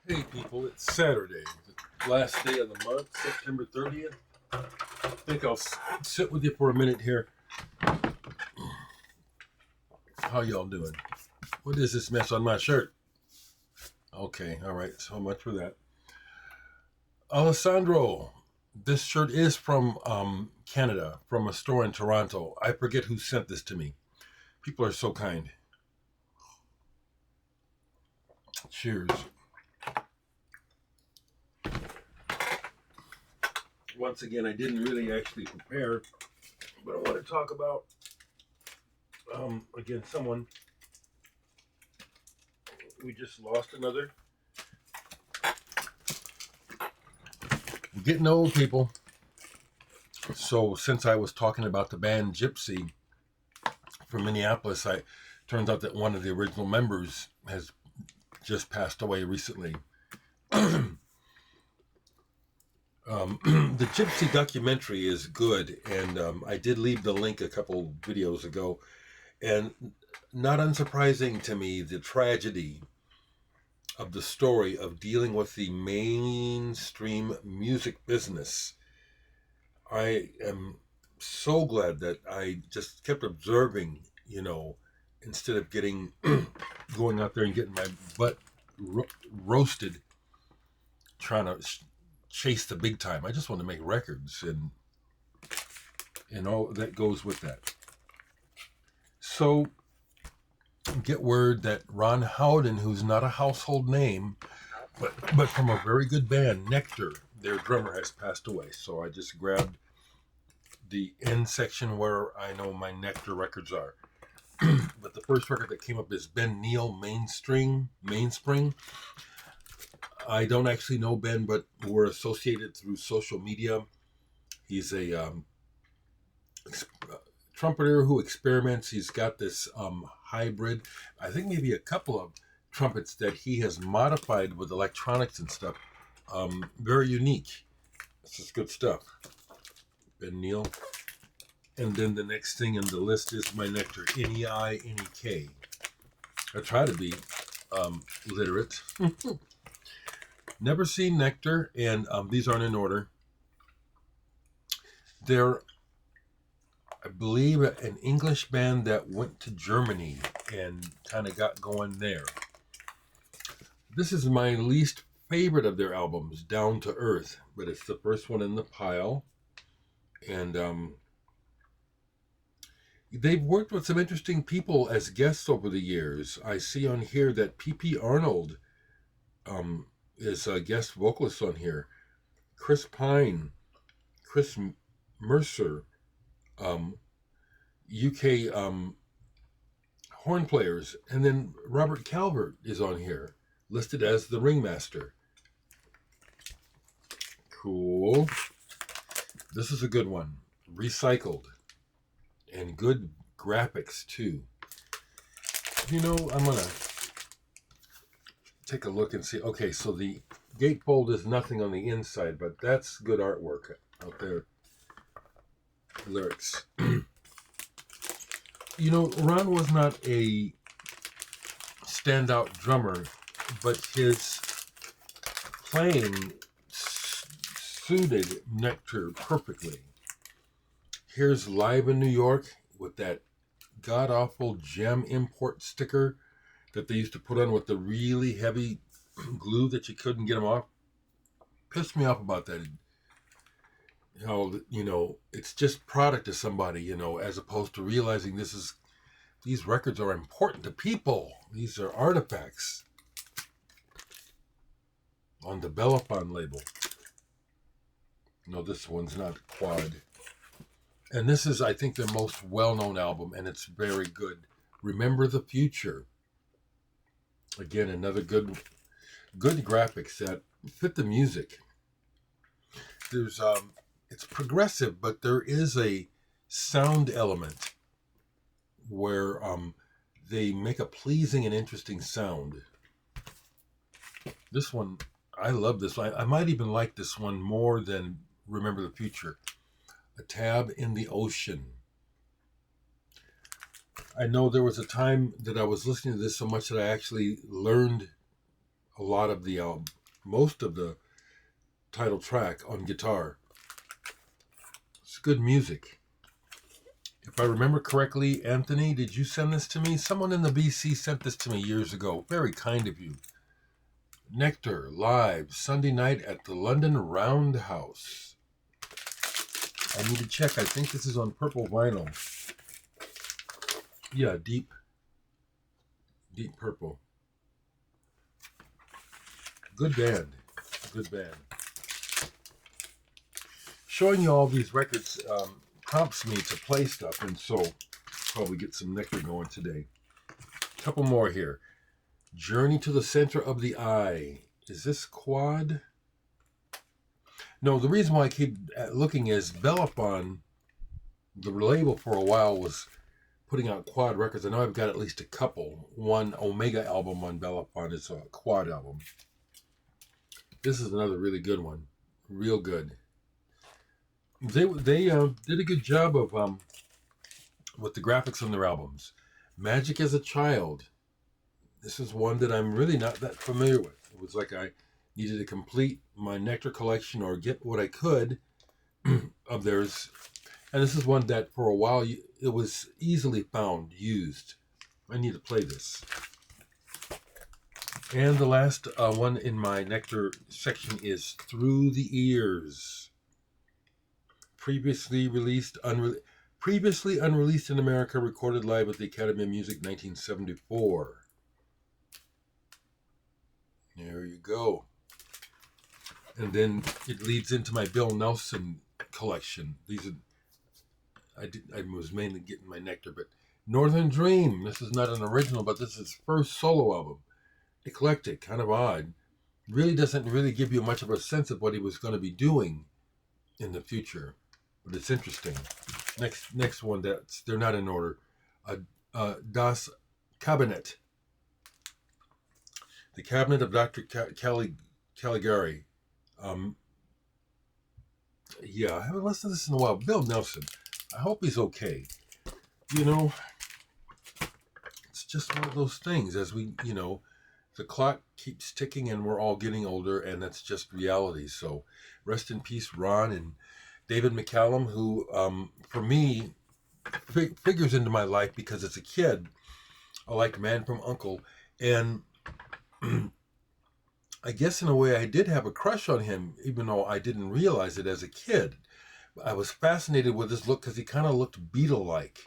Hey people, it's Saturday, the last day of the month, September 30th. I think I'll sit with you for a minute here. How y'all doing? What is this mess on my shirt? Okay, all right, so much for that. Alessandro, this shirt is from Canada, from a store in Toronto. I forget who sent this to me. People are so kind. Cheers. Once again, I didn't really actually prepare, but I want to talk about, again, someone. We just lost another. We're getting old, people. So since I was talking about the band Gypsy from Minneapolis, I turns out that one of the original members has just passed away recently. The Gypsy documentary is good, and I did leave the link a couple videos ago. And not unsurprising to me, the tragedy of the story of dealing with the mainstream music business. I am so glad that I just kept observing, instead of getting going out there and getting my butt roasted trying to chase the big time. I just want to make records and all that goes with that. So get word that Ron Howen, who's not a household name, but from a very good band, Nectar, their drummer has passed away. So I just grabbed the end section where I know my Nectar records are. But the first record that came up is Ben Neal Mainspring. I don't actually know Ben, but we're associated through social media. He's a trumpeter who experiments. He's got this hybrid, I think maybe a couple of trumpets that he has modified with electronics and stuff. Very unique. This is good stuff. Ben Neal. And then the next thing in the list is my Nectar, N-E-I, N-E-K. I try to be literate. Never seen Nectar, and these aren't in order. They're, I believe, an English band that went to Germany and kind of got going there. This is my least favorite of their albums, Down to Earth, but it's the first one in the pile. And they've worked with some interesting people as guests over the years. I see on here that P.P. Arnold is a guest vocalist on here. Chris Pine, Chris Mercer, UK horn players, and then Robert Calvert is on here, listed as the ringmaster. Cool. This is a good one. Recycled. And good graphics, too. I'm going to take a look and see. Okay, so the gatefold is nothing on the inside, but that's good artwork out there. Lyrics. Ron was not a standout drummer, but his playing suited Nectar perfectly. Here's Live in New York with that god-awful gem import sticker that they used to put on with the really heavy glue that you couldn't get them off. Pissed me off about that. It's just product to somebody, as opposed to realizing these records are important to people. These are artifacts on the Bellafon label. No, this one's not quad. And this is, I think, their most well-known album, and it's very good. Remember the Future. Again, another good graphics that fit the music. There's it's progressive, but there is a sound element where they make a pleasing and interesting sound. This one, I love this one. I might even like this one more than Remember the Future. A Tab in the Ocean. I know there was a time that I was listening to this so much that I actually learned a lot of the most of the title track on guitar. It's good music. If I remember correctly, Anthony, did you send this to me? Someone in the BC sent this to me years ago. Very kind of you. Nectar, live, Sunday night at the London Roundhouse. I need to check. I think this is on purple vinyl. Yeah, deep purple. Good band. Good band. Showing you all these records prompts me to play stuff, and so probably get some Nectar going today. A couple more here. Journey to the Center of the Eye. Is this quad? No, the reason why I keep looking is Bellafon, the label for a while, was putting out quad records. I know I've got at least a couple. One Omega album on Bellafon is a quad album. This is another really good one. Real good. They did a good job of with the graphics on their albums. Magic as a Child. This is one that I'm really not that familiar with. It was like I needed to complete my Nectar collection or get what I could of theirs. And this is one that for a while it was easily found, used. I need to play this. And the last one in my Nectar section is Through the Ears. Previously unreleased in America, recorded live at the Academy of Music 1974. There you go. And then it leads into my Bill Nelson collection. These are, I was mainly getting my Nectar, but Northern Dream. This is not an original, but this is his first solo album. Eclectic, kind of odd. Really doesn't really give you much of a sense of what he was going to be doing in the future, but it's interesting. Next one, they're not in order. Das Cabinet. The Cabinet of Dr. Caligari. Yeah, I haven't listened to this in a while. Bill Nelson. I hope he's okay. You know, it's just one of those things. As we, the clock keeps ticking and we're all getting older, and that's just reality. So rest in peace, Ron and David McCallum, who, for me, figures into my life because as a kid, I liked Man from U.N.C.L.E. And I guess in a way I did have a crush on him, even though I didn't realize it as a kid. I was fascinated with his look because he kind of looked Beatle-like.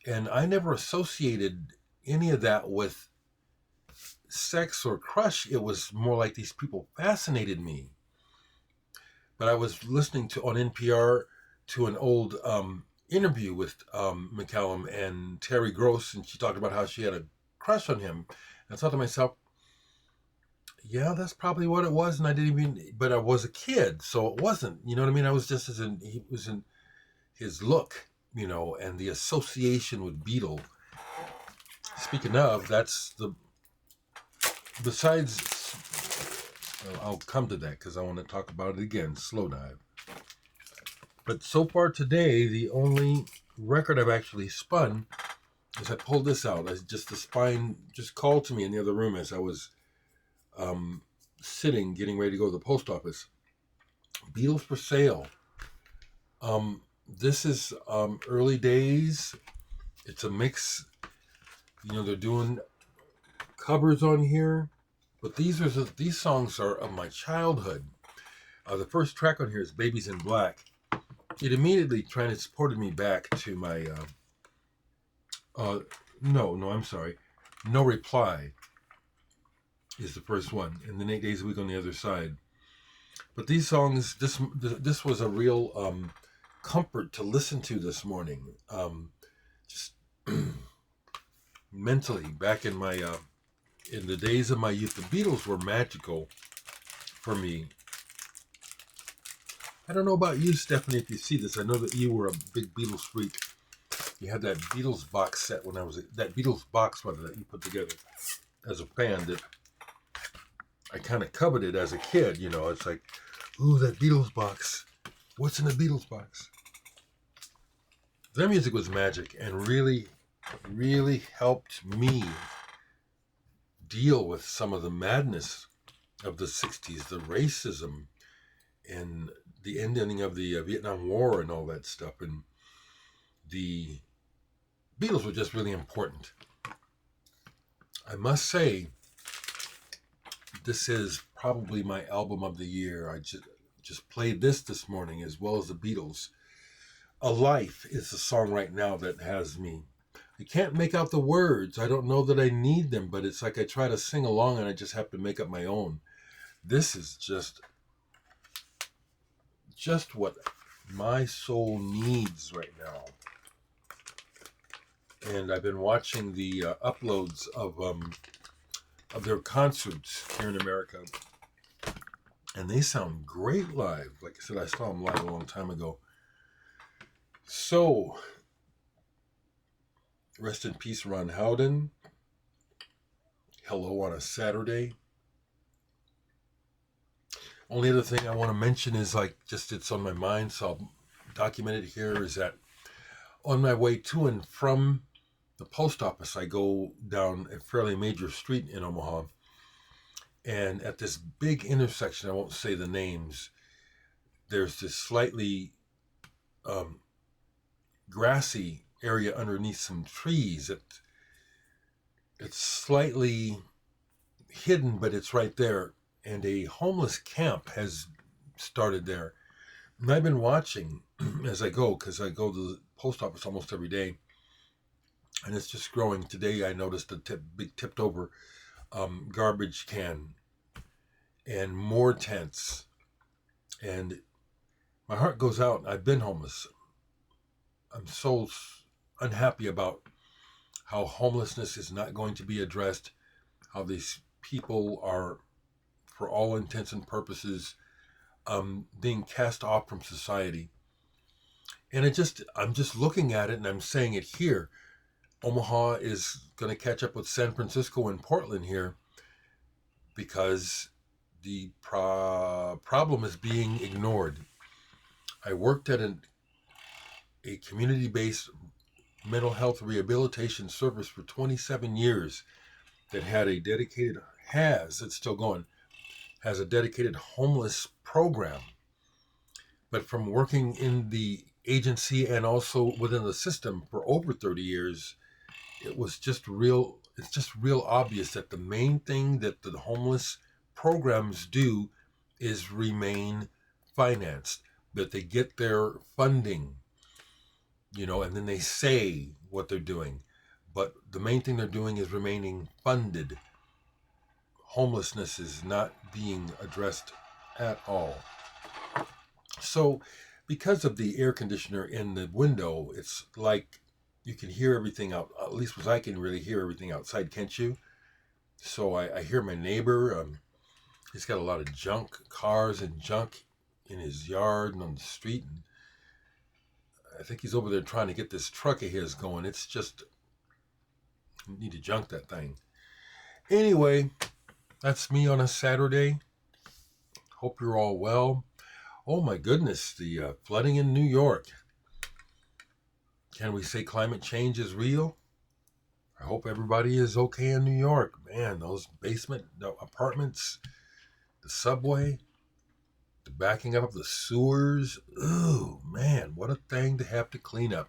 And I never associated any of that with sex or crush. It was more like these people fascinated me. But I was listening on NPR to an old interview with McCallum and Terry Gross, and she talked about how she had a crush on him. And I thought to myself, yeah, that's probably what it was, and I didn't even. But I was a kid, so it wasn't. You know what I mean? I was just he was in his look, and the association with Beatle. Speaking of, that's the. Besides, I'll come to that because I want to talk about it again. Slowdive. But so far today, the only record I've actually spun is I pulled this out. The spine just called to me in the other room as I was sitting, getting ready to go to the post office. Beatles for Sale. This is early days. It's a mix. They're doing covers on here, but these songs are of my childhood. The first track on here is Babies in Black. It immediately transported me back to my I'm sorry, No Reply is the first one, and then 8 Days a Week on the Other Side. But these songs, this was a real comfort to listen to this morning. Just mentally, back in my in the days of my youth, the Beatles were magical for me. I don't know about you, Stephanie, if you see this. I know that you were a big Beatles freak. You had that Beatles box set that Beatles box that you put together as a fan that I kind of coveted as a kid. It's like, ooh, that Beatles box. What's in the Beatles box? Their music was magic and really, really helped me deal with some of the madness of the 60s, the racism, and the ending of the Vietnam War and all that stuff. And the Beatles were just really important. I must say, this is probably my album of the year. I just played this morning as well as the Beatles. A Life is the song right now that has me. I can't make out the words. I don't know that I need them, but it's like I try to sing along and I just have to make up my own. This is just what my soul needs right now. And I've been watching the uploads of their concerts here in America, and they sound great live. Like I said, I saw them live a long time ago. So, rest in peace, Ron Howen. Hello on a Saturday. Only other thing I want to mention is it's on my mind, so I'll document it here, is that on my way to and from the post office, I go down a fairly major street in Omaha, and at this big intersection, I won't say the names, there's this slightly grassy area underneath some trees. It's slightly hidden, but it's right there, and a homeless camp has started there. And I've been watching as I go, because I go to the post office almost every day, and it's just growing. Today I noticed a big tipped over garbage can and more tents, and my heart goes out. I've been homeless. I'm so unhappy about how homelessness is not going to be addressed, how these people are, for all intents and purposes, being cast off from society. And I'm just looking at it and I'm saying it here. Omaha is going to catch up with San Francisco and Portland here, because the problem is being ignored. I worked at a community-based mental health rehabilitation service for 27 years that had a dedicated, it's still going, has a dedicated homeless program. But from working in the agency and also within the system for over 30 years, it's just real obvious that the main thing that the homeless programs do is remain financed, that they get their funding, and then they say what they're doing. But the main thing they're doing is remaining funded. Homelessness is not being addressed at all. So, because of the air conditioner in the window, it's like you can hear everything out. At least as I can really hear everything outside, can't you? So I hear my neighbor. He's got a lot of junk, cars and junk in his yard and on the street. And I think he's over there trying to get this truck of his going. It's just, you need to junk that thing. Anyway, that's me on a Saturday. Hope you're all well. Oh my goodness, the flooding in New York. Can we say climate change is real? I hope everybody is okay in New York. Man, those basement apartments, the subway, the backing up of the sewers. Ooh, man, what a thing to have to clean up.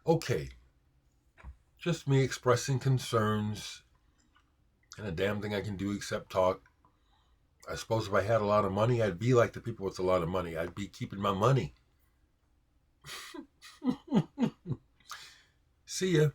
Okay, just me expressing concerns, and a damn thing I can do except talk. I suppose if I had a lot of money, I'd be like the people with a lot of money. I'd be keeping my money. See ya.